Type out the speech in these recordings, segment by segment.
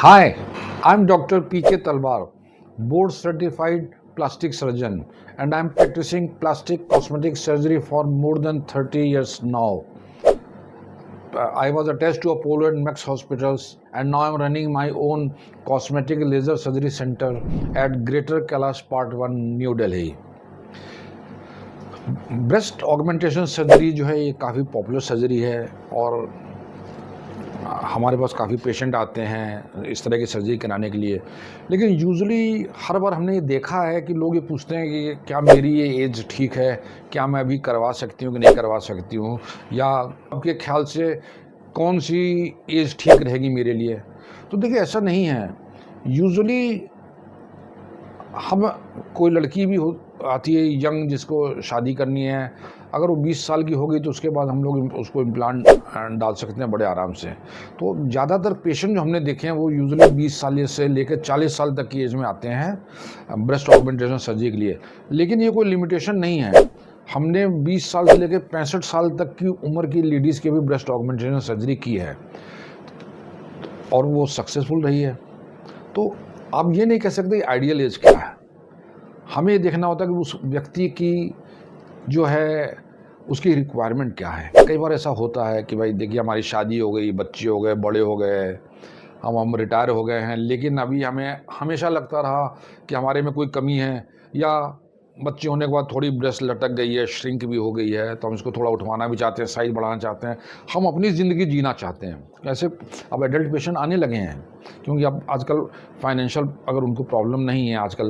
Hi, I'm Dr. P.K. Talwar, board certified plastic surgeon, and I'm practicing plastic cosmetic surgery for more than 30 years now. I was attached to Apollo and Max hospitals, and now I'm running my own cosmetic laser surgery center at Greater Kailash Part 1, New Delhi. Breast augmentation surgery जो है ये काफ़ी popular surgery है और हमारे पास काफ़ी patient आते हैं इस तरह की सर्जरी कराने के लिए। लेकिन यूजुअली हर बार हमने ये देखा है कि लोग ये पूछते हैं कि क्या मेरी ये एज ठीक है, क्या मैं अभी करवा सकती हूँ कि नहीं करवा सकती हूँ, या आपके ख्याल से कौन सी एज ठीक रहेगी मेरे लिए। तो देखिए ऐसा नहीं है। यूजुअली हम कोई लड़की भी हो आती है यंग जिसको शादी करनी है, अगर वो 20 साल की हो गई तो उसके बाद हम लोग उसको इम्प्लांट डाल सकते हैं बड़े आराम से। तो ज़्यादातर पेशेंट जो हमने देखे हैं वो यूजुअली 20 साल से लेकर 40 साल तक की एज में आते हैं ब्रेस्ट ऑगमेंटेशन सर्जरी के लिए। लेकिन ये कोई लिमिटेशन नहीं है। हमने 20 साल से लेकर 65 साल तक की उम्र की लेडीज़ की भी ब्रेस्ट ऑगमेंटेशन सर्जरी की है और वो सक्सेसफुल रही है। तो आप ये नहीं कह सकते आइडियल एज क्या है। हमें ये देखना होता है कि उस व्यक्ति की जो है उसकी रिक्वायरमेंट क्या है। कई बार ऐसा होता है कि भाई देखिए हमारी शादी हो गई, बच्चे हो गए, बड़े हो गए, हम रिटायर हो गए हैं, लेकिन अभी हमें हमेशा लगता रहा कि हमारे में कोई कमी है, या बच्चे होने के बाद थोड़ी ब्रेस्ट लटक गई है, श्रिंक भी हो गई है, तो हम इसको थोड़ा उठवाना भी चाहते हैं, साइज बढ़ाना चाहते हैं, हम अपनी ज़िंदगी जीना चाहते हैं। ऐसे अब एडल्ट पेशेंट आने लगे हैं क्योंकि अब आजकल फाइनेंशियल अगर उनको प्रॉब्लम नहीं है, आजकल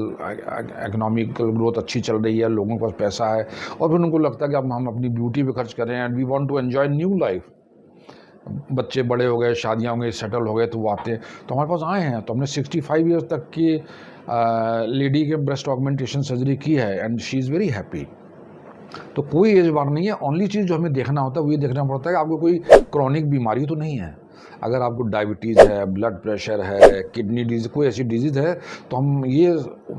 इकोनॉमिकल ग्रोथ अच्छी चल रही है, लोगों के पास पैसा है, और फिर उनको लगता है कि अब हम अपनी ब्यूटी पे खर्च करें and we want to enjoy new life. बच्चे बड़े हो गए, शादियाँ हो गई, सेटल हो गए, तो वो आते हैं तो हमारे पास आए हैं। तो हमने 65 ईयर्स तक की लेडी के ब्रेस्ट ऑगमेंटेशन सर्जरी की है and she is very happy. तो कोई एज बार नहीं है। ओनली चीज़ जो हमें देखना होता है वो ये देखना पड़ता है कि आपको कोई क्रॉनिक बीमारी तो नहीं है। अगर आपको डायबिटीज़ है, ब्लड प्रेशर है, किडनी डिजीज़, कोई ऐसी डिजीज़ है, तो हम ये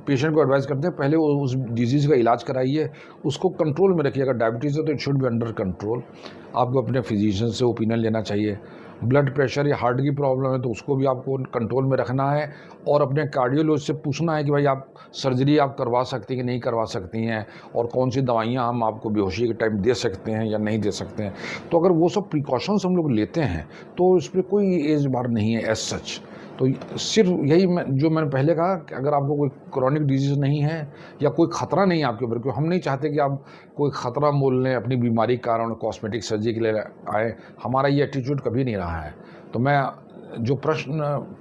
पेशेंट को एडवाइस करते हैं पहले उस डिजीज़ का इलाज कराइए, उसको कंट्रोल में रखिए। अगर डायबिटीज़ है तो it should be under control. आपको अपने फिजिशियन से ओपिनियन लेना चाहिए। ब्लड प्रेशर या हार्ट की प्रॉब्लम है तो उसको भी आपको कंट्रोल में रखना है और अपने कार्डियोलॉजिस्ट से पूछना है कि भाई आप सर्जरी आप करवा सकती हैं कि नहीं करवा सकती हैं, और कौन सी दवाइयाँ हम आपको बेहोशी के टाइम दे सकते हैं या नहीं दे सकते हैं। तो अगर वो सब प्रिकॉशंस हम लोग लेते हैं तो इस पर कोई एज बार नहीं है एज सच। तो सिर्फ यही जो मैंने पहले कहा कि अगर आपको कोई क्रॉनिक डिजीज़ नहीं है या कोई ख़तरा नहीं है आपके ऊपर, क्योंकि हम नहीं चाहते कि आप कोई ख़तरा मोल लें अपनी बीमारी के कारण कॉस्मेटिक सर्जरी के लिए आए। हमारा ये एटीट्यूड कभी नहीं रहा है। तो मैं जो प्रश्न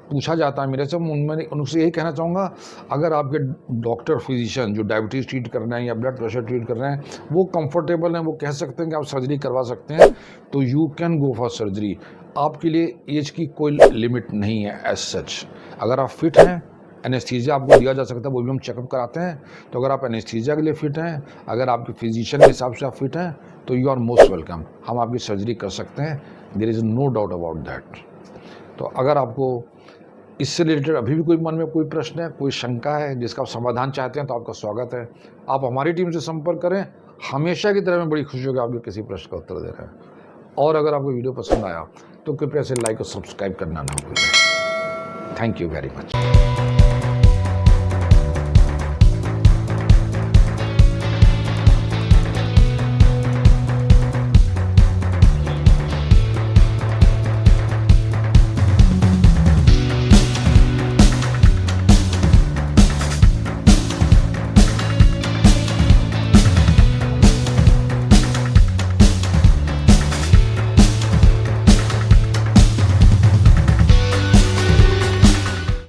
पूछा जाता है मेरे से, उनमें उनसे यही कहना चाहूँगा, अगर आपके डॉक्टर फिजिशियन जो डायबिटीज़ ट्रीट कर रहे हैं या ब्लड प्रेशर ट्रीट कर रहे हैं वो कंफर्टेबल हैं, वो कह सकते हैं कि आप सर्जरी करवा सकते हैं, तो you can go for surgery. आपके लिए एज की कोई लिमिट नहीं है एज सच। अगर आप फिट हैं, एनेस्थीसिया आपको दिया जा सकता है, वो भी हम चेकअप कराते हैं। तो अगर आप एनेस्थीसिया के लिए फिट हैं, अगर आपके फिजिशियन के हिसाब से आप फिट हैं, तो यू आर मोस्ट वेलकम। हम आपकी सर्जरी कर सकते हैं, there is no doubt about that. तो अगर आपको इससे रिलेटेड अभी भी कोई मन में कोई प्रश्न है, कोई शंका है जिसका आप समाधान चाहते हैं, तो आपका स्वागत है। आप हमारी टीम से संपर्क करें। हमेशा की तरह मैं बड़ी खुशी होगी आपके किसी प्रश्न का उत्तर दे रहे हैं। और अगर आपको वीडियो पसंद आया तो कृपया इसे लाइक और सब्सक्राइब करना ना भूलें। Thank you very much.